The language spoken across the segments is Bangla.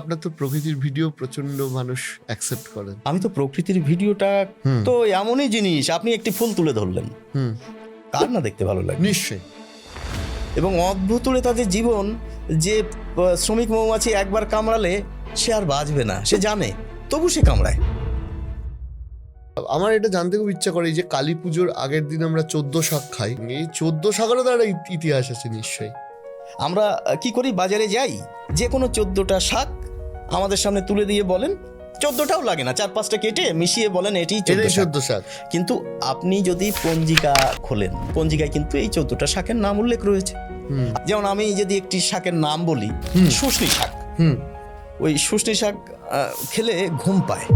আপনার তো প্রকৃতির ভিডিও প্রচন্ড মানুষ অ্যাকসেপ্ট করেন। আমি তো প্রকৃতির ভিডিওটা তো এমনই জিনিস, আপনি একটি ফুল তুলে ধরলেন, কার না দেখতে ভালো লাগে? নিশ্চয়ই। এবং অদ্ভুত তাদের জীবন যে শ্রমিক মৌমাছি একবার কামড়ালে সে আর বাঁচবে না, সে জানে, তবু সে কামড়ায়। আমার এটা জানতে খুব ইচ্ছা করে, এই যে কালী পুজোর আগের দিন আমরা 14 শাক খাই, এই 14 শাকেরও তো একটা ইতিহাস আছে নিশ্চয়ই। আমরা কি করি, বাজারে যাই, যে কোনো 14টা শাক আমাদের সামনে তুলে দিয়ে বলেন, 14টাও লাগে না, 4-5টা কেটে মিশিয়ে বলেন এটি 14 শাক। কিন্তু আপনি যদি পঞ্জিকা খোলেন, পঞ্জিকায় কিন্তু এই 14টা শাকের নাম উল্লেখ রয়েছে। যেমন আমি যদি একটি শাকের নাম বলি, শুষ্নি শাক, ওই শুষ্নি শাক খেলে ঘুম পায়।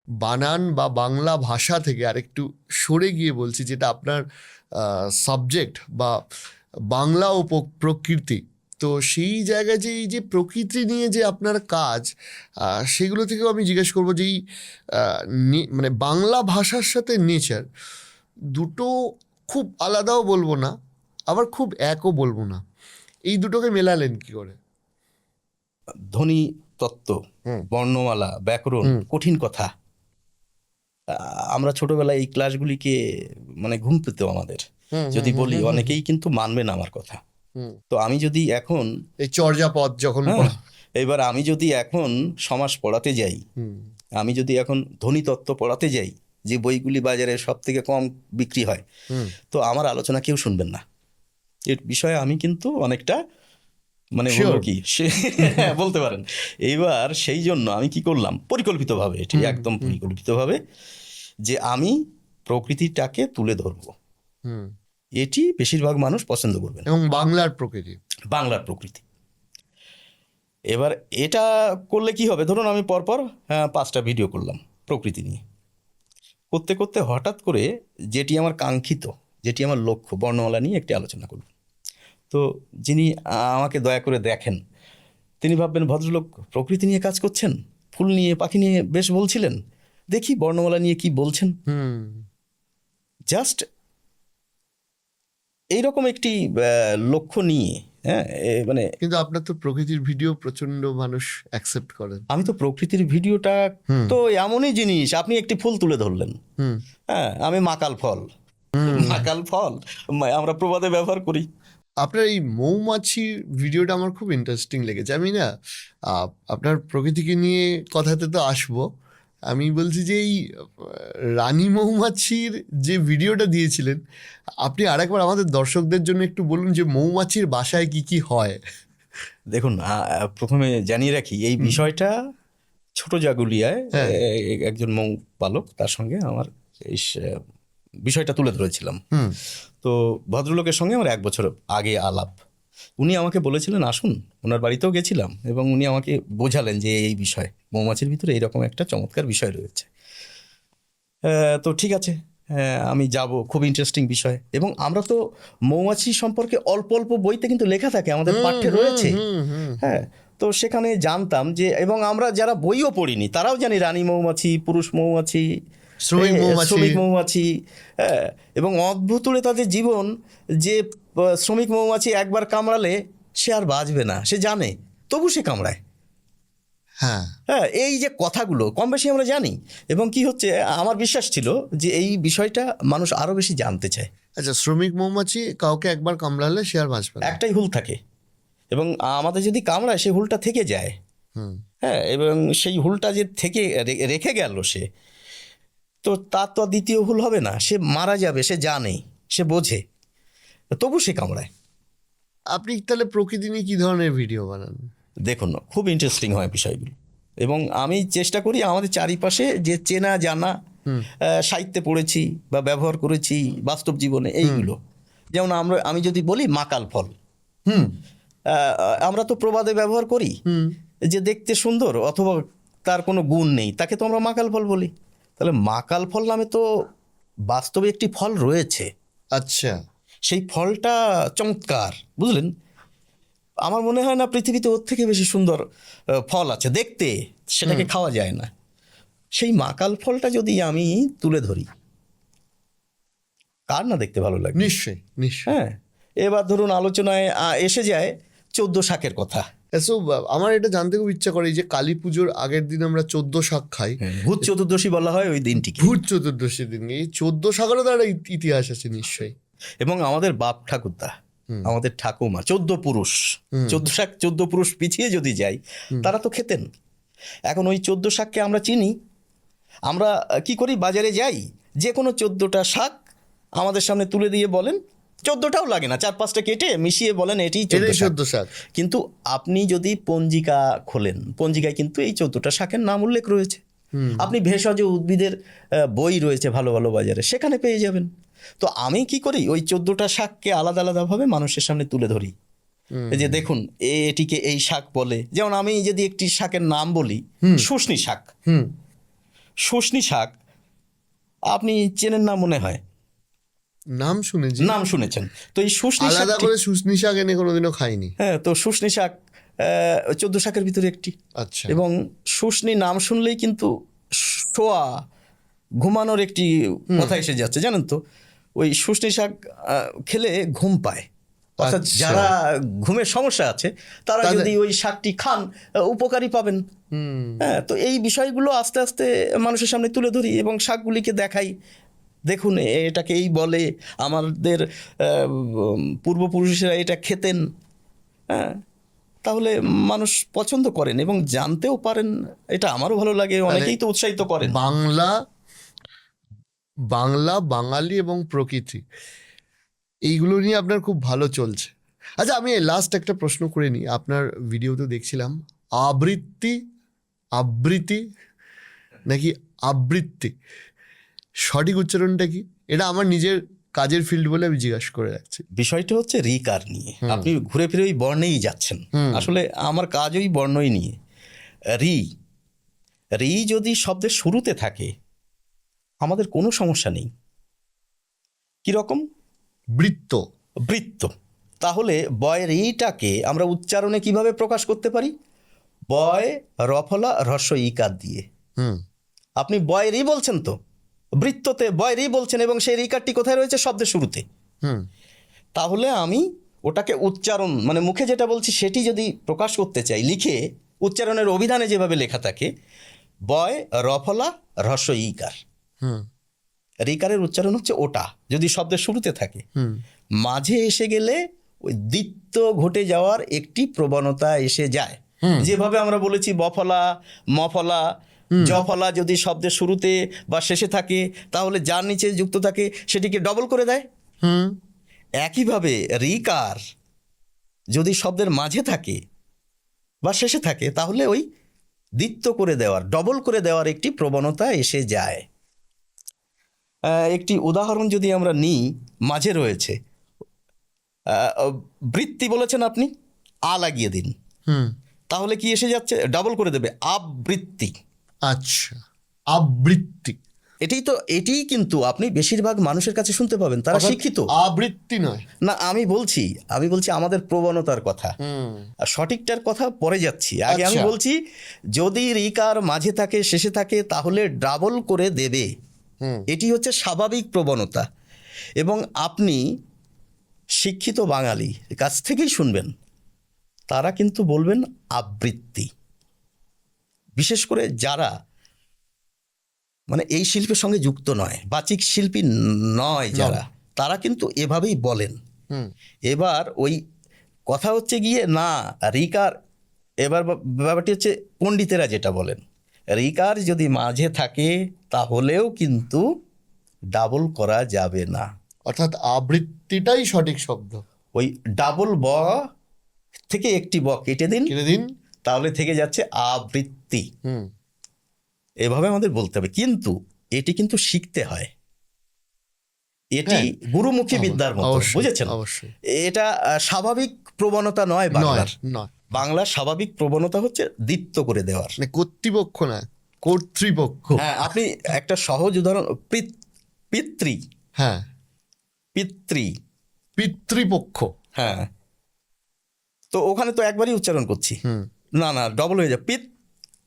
বানান বা বাংলা ভাষা থেকে আরেকটু সরে গিয়ে বলছি, যেটা আপনার সাবজেক্ট বা বাংলা ও প্রকৃতি, তো সেই জায়গায় যে এই যে প্রকৃতি নিয়ে যে আপনার কাজ, সেগুলো থেকেও আমি জিজ্ঞেস করবো যে এই মানে বাংলা ভাষার সাথে নেচার দুটো খুব আলাদাও বলবো না, আবার খুব একও বলবো না, এই দুটোকে মেলালেন কি করে? ধ্বনি তত্ত্ব, বর্ণমালা, ব্যাকরণ, কঠিন কথা, আমরা ছোটবেলায় এই ক্লাসগুলিকে মানে ঘুম পেত আমাদের। যদি বলি, অনেকেই কিন্তু মানবে না আমার কথা। তো আমি যদি এখন এই চর্যাপদ যখন এবার আমি যদি এখন সমাস পড়াতে যাই, আমি যদি এখন ধ্বনিতত্ত্ব পড়াতে যাই, যে বইগুলি বাজারে সব থেকে কম বিক্রি হয়, তো আমার আলোচনা কেউ শুনবেন না। এর বিষয়ে আমি কিন্তু অনেকটা মানে বলবো কি, বলতে পারেন। এইবার সেই জন্য আমি কি করলাম, পরিকল্পিতভাবে, এটি একদম পরিকল্পিতভাবে, যে আমি প্রকৃতিটাকে তুলে ধরবো। এটি বেশিরভাগ মানুষ পছন্দ করবেন, এবং বাংলার প্রকৃতি, বাংলার প্রকৃতি। এবার এটা করলে কি হবে, ধরুন আমি পরপর 5টা ভিডিও করলাম প্রকৃতি নিয়ে, করতে করতে হঠাৎ করে যেটি আমার কাঙ্ক্ষিত, যেটি আমার লক্ষ্য, বর্ণমালা নিয়ে একটি আলোচনা করব, তো যিনি আমাকে দয়া করে দেখেন, তিনি ভাববেন ভদ্রলোক প্রকৃতি নিয়ে কাজ করছেন, ফুল নিয়ে, পাখি নিয়ে বেশ বলছিলেন, দেখি বর্ণমালা নিয়ে কি বলছেন। জাস্ট এইরকম একটি লক্ষ্য নিয়ে, মানে। কিন্তু আপনার তো প্রকৃতির ভিডিও প্রচন্ড মানুষ অ্যাকসেপ্ট করেন। আমি তো প্রকৃতির ভিডিওটা তো এমনই জিনিস, আপনি একটি ফুল তুলে ধরলেন, আমি মাকাল ফল, মাকাল ফল আমরা প্রবাদে ব্যবহার করি। আপনার এই মৌমাছির ভিডিওটা আমার খুব ইন্টারেস্টিং লেগেছে। আমি না আপনার প্রকৃতিকে নিয়ে কথাতে তো আসবো, আমি বলছি যে এই রানী মৌমাছির যে ভিডিওটা দিয়েছিলেন, আপনি আরেকবার আমাদের দর্শকদের জন্য একটু বলুন যে মৌমাছির বাসায় কি কি হয়। দেখুন, প্রথমে জানিয়ে রাখি, এই বিষয়টা ছোট জাগুলিয়ায় একজন মৌ পালক, তার সঙ্গে আমার এই বিষয়টা তুলে ধরেছিলাম। তো ভদ্রলোকের সঙ্গে আমার 1 বছর আগে আলাপ। উনি আমাকে বলেছিলেন আসুন, ওনার বাড়িতেও গেছিলাম, এবং উনি আমাকে বোঝালেন যে এই বিষয়, মৌমাছির ভিতরে এইরকম একটা চমৎকার বিষয় রয়েছে। তো ঠিক আছে, আমি যাব, খুব ইন্টারেস্টিং বিষয়। এবং আমরা তো মৌমাছি সম্পর্কে অল্প অল্প বইতে কিন্তু লেখা থাকে, আমাদের পাঠ্যে রয়েছে। তো সেখানে জানতাম যে, এবং আমরা যারা বইও পড়িনি তারাও জানি রানী মৌমাছি, পুরুষ মৌমাছি, শ্রমিক মৌমাছি, এবং অদ্ভুত তাদের জীবন যে শ্রমিক মৌমাছি একবার কামড়ালে সে আর বাঁচবে না, সে জানে, তবু সে কামড়ায়। এই যে কথাগুলো কম বেশি আমরা জানি, এবং কি হচ্ছে, আমার বিশ্বাস ছিল যে এই বিষয়টা মানুষ আরো বেশি জানতে চায়। আচ্ছা, শ্রমিক মৌমাছি কাউকে একবার কামড়ালে সে আর বাঁচবে না, একটাই হুল থাকে, এবং আমাদের যদি কামড়ায় সেই হুলটা থেকে যায়, এবং সেই হুলটা যে থেকে রেখে গেল সে, তো তার তো দ্বিতীয় হুল হবে না, সে মারা যাবে, সে জানে, সে বোঝে, তবু সে কামড়ায়। আপনি তাহলে প্রকৃতি নিয়ে কি ধরনের ভিডিও বানান? দেখুন, খুব ইন্টারেস্টিং হয় বিষয়গুলো, এবং আমি চেষ্টা করি আমাদের চারিপাশে যে চেনা জানা, সাহিত্যে পড়েছি বা ব্যবহার করেছি বাস্তব জীবনে, এইগুলো। যেমন আমি যদি বলি মাকাল ফল, আমরা তো প্রবাদে ব্যবহার করি যে দেখতে সুন্দর অথবা তার কোনো গুণ নেই, তাকে তো আমরা মাকাল ফল বলি। তাহলে মাকাল ফল নামে তো বাস্তবে একটি ফল রয়েছে। আচ্ছা, সেই ফলটা চমৎকার, বুঝলেন? আমার মনে হয় না পৃথিবীতে ওর থেকে বেশি সুন্দর ফল আছে দেখতে, সেটাকে খাওয়া যায় না। সেই মাকাল ফলটা যদি আমি তুলে ধরি, কার না দেখতে ভালো লাগে? নিশ্চয়ই নিশ্চয়ই। হ্যাঁ, এবার ধরুন আলোচনায় এসে যায় 14 শাকের কথা। সো আমার এটা জানতে খুব ইচ্ছা করে, এই যে কালী পুজোর আগের দিন আমরা 14 শাক খাই, ভূত চতুর্দশী বলা হয় ওই দিনটিকে। ভূত চতুর্দশীর দিন, এই 14 শাকেরও তো একটা ইতিহাস আছে নিশ্চয়ই। এবং আমাদের বাপ ঠাকুরদা, আমাদের ঠাকুমা 14 পুরুষ, 14 শাক 14 পুরুষ পিছিয়ে যদি যাই, তারা তো খেতেন। এখন ওই 14 শাককে আমরা চিনি। আমরা কি করি, বাজারে যাই, যে কোনো 14টা শাক আমাদের সামনে তুলে দিয়ে বলেন, 14টাও লাগে না, 4-5টা কেটে মিশিয়ে বলেন এটি 14 শাক। কিন্তু আপনি যদি পঞ্জিকা খোলেন, পঞ্জিকায় কিন্তু এই 14টা শাকের নাম উল্লেখ রয়েছে। আপনি ভেষজ উদ্ভিদের বই রয়েছে ভালো ভালো বাজারে, সেখানে পেয়ে যাবেন। তো আমি কি করি, ওই 14টা শাককে আলাদা আলাদাভাবে মানুষের সামনে তুলে ধরি, এই যে দেখুন এটিকে এই শাক বলে। যেমন আমি যদি একটি শাকের নাম বলি, শুষ্নী শাক। শুষ্নী শাক আপনি চেনেন না মনে হয়? নাম শুনেছি, নাম শুনেছেন তো। এই শুষ্নী শাক, আলাদা করে শুষ্নী শাক এনে কোনোদিনও খাইনি। হ্যাঁ, তো শুষ্নী শাক 14 শাকের ভিতরে একটি। আচ্ছা। এবং শুষ্নী নাম শুনলেই কিন্তু শোয়া, ঘুমানোর একটি কথা এসে যাচ্ছে, জানেন তো। ওই শুষ্নী শাক খেলে ঘুম পায়, অর্থাৎ যারা ঘুমের সমস্যা আছে তারা যদি ওই শাকটি খান উপকারী পাবেন। হ্যাঁ, তো এই বিষয়গুলো আস্তে আস্তে মানুষের সামনে তুলে ধরি এবং শাকগুলিকে দেখাই, দেখুন এটাকে এই বলে, আমাদের পূর্বপুরুষেরা এটা খেতেন। হ্যাঁ, তাহলে মানুষ পছন্দ করেন এবং জানতেও পারেন। এটা আমারও ভালো লাগে, অনেকেই তো উৎসাহিত করেন। বাংলা, বাঙালি এবং প্রকৃতি, এইগুলো নিয়ে আপনার খুব ভালো চলছে। আচ্ছা, আমি লাস্ট একটা প্রশ্ন করে নিই। আপনার ভিডিওতে দেখছিলাম আবৃত্তি নাকি আবৃত্তি, সঠিক উচ্চারণটা কি? এটা আমার নিজের কাজের ফিল্ড বলে আমি জিজ্ঞাসা করে রাখছি। বিষয়টা হচ্ছে রিকার নিয়ে। আপনি ঘুরে ফিরে ওই বর্ণেই যাচ্ছেন। আসলে আমার কাজ ওই বর্ণই নিয়ে। রি যদি শব্দের শুরুতে থাকে আমাদের কোনো সমস্যা নেই। কিরকম? বৃত্ত। তাহলে বয় রিটাকে আমরা উচ্চারণে কিভাবে প্রকাশ করতে পারি? বয় রফলা হ্রস্ব ইকার দিয়ে। আপনি বয় রি বলছেন, তো বৃত্ততে বয় রি বলছেন এবং সেই রিকারটি কোথায় রয়েছে? শব্দের শুরুতে। তাহলে আমি ওটাকে উচ্চারণ, মানে মুখে যেটা বলছি সেটি যদি প্রকাশ করতে চাই, লিখে উচ্চারণের অভিধানে যেভাবে লেখা থাকে, বয় রফলা হ্রস্ব ইকার, রিকারের উচ্চারণ হচ্ছে ওটা, যদি শব্দের শুরুতে থাকে। মাঝে এসে গেলে ওই দ্বিত্ব ঘটে যাওয়ার একটি প্রবণতা এসে যায়। যেভাবে আমরা বলেছি বফলা, মফলা, জফলা যদি শব্দের শুরুতে বা শেষে থাকে তাহলে যার নিচে যুক্ত থাকে সেটিকে ডবল করে দেয়। একইভাবে রিকার যদি শব্দের মাঝে থাকে বা শেষে থাকে তাহলে ওই দ্বিত্ব করে দেওয়ার, ডবল করে দেওয়ার একটি প্রবণতা এসে যায়। একটি উদাহরণ যদি আমরা নিই, মাঝে রয়েছে বৃত্তি বলেছেন আপনি, আ লাগিয়ে দিন, তাহলে কি এসে যাচ্ছে? ডবল করে দেবে, আবৃত্তি। আচ্ছা, আবৃত্তি। এটিই কিন্তু আপনি বেশিরভাগ মানুষের কাছে শুনতে পাবেন, তারা শিক্ষিত। আবৃত্তি নয় না, আমি বলছি আমাদের প্রবণতার কথা। আর সঠিকটার কথা পরে যাচ্ছি, আগে আমি বলছি যদি রিকার মাঝে থাকে শেষে থাকে তাহলে ডাবল করে দেবে। এটি হচ্ছে স্বাভাবিক প্রবণতা। এবং আপনি শিক্ষিত বাঙালি কাছ থেকেই শুনবেন, তারা কিন্তু বলবেন আবৃত্তি। বিশেষ করে যারা মানে এই শিল্পের সঙ্গে যুক্ত নয়, বাচিক শিল্পী নয় যারা, তারা কিন্তু এভাবেই বলেন। এবার ওই কথা হচ্ছে গিয়ে না, রিকার, এবার ব্যাপারটি হচ্ছে পণ্ডিতেরা যেটা বলেন, রিকার যদি মাঝে থাকে তাহলেও কিন্তু ডাবল করা যাবে না, অর্থাৎ আবৃত্তিটাই সঠিক শব্দ। ওই ডাবল ব থেকে একটি ব কেটে দিন, তাহলে থেকে যাচ্ছে আবৃত্তি। এভাবে আমাদের বলতে হবে, কিন্তু এটি কিন্তু শিখতে হয়, এটি গুরুমুখী বিদ্যার মতো, বুঝেছেন? এটা স্বাভাবিক প্রবণতা নয় বাংলার। বাংলার স্বাভাবিক প্রবণতা হচ্ছে দ্বিত্ব করে দেওয়ার, কর্তৃপক্ষ না, কর্তৃপক্ষ। হ্যাঁ, আপনি একটা সহজ উদাহরণ, পিতৃ, হ্যাঁ, পিতৃপক্ষ, হ্যাঁ, তো ওখানে তো একবারই উচ্চারণ করছি, না না ডবল হয়ে যায়, পিত।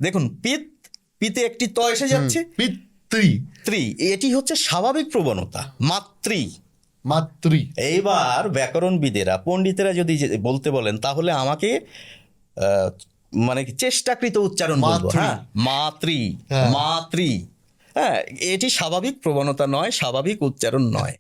দেখুন পিত, পিতে একটি ত এসে যাচ্ছে, পিতৃ, ত্রি, এটি হচ্ছে স্বাভাবিক প্রবণতা, মাতৃ। মাতৃ। এইবার ব্যাকরণবিদেরা, পণ্ডিতেরা যদি বলতে বলেন তাহলে আমাকে মানে কি চেষ্টাকৃত উচ্চারণ বলবো, মাতৃ। হ্যাঁ, মাতৃ, হ্যাঁ। মাতৃ। হ্যাঁ, এটি স্বাভাবিক প্রবণতা নয়, স্বাভাবিক উচ্চারণ নয়।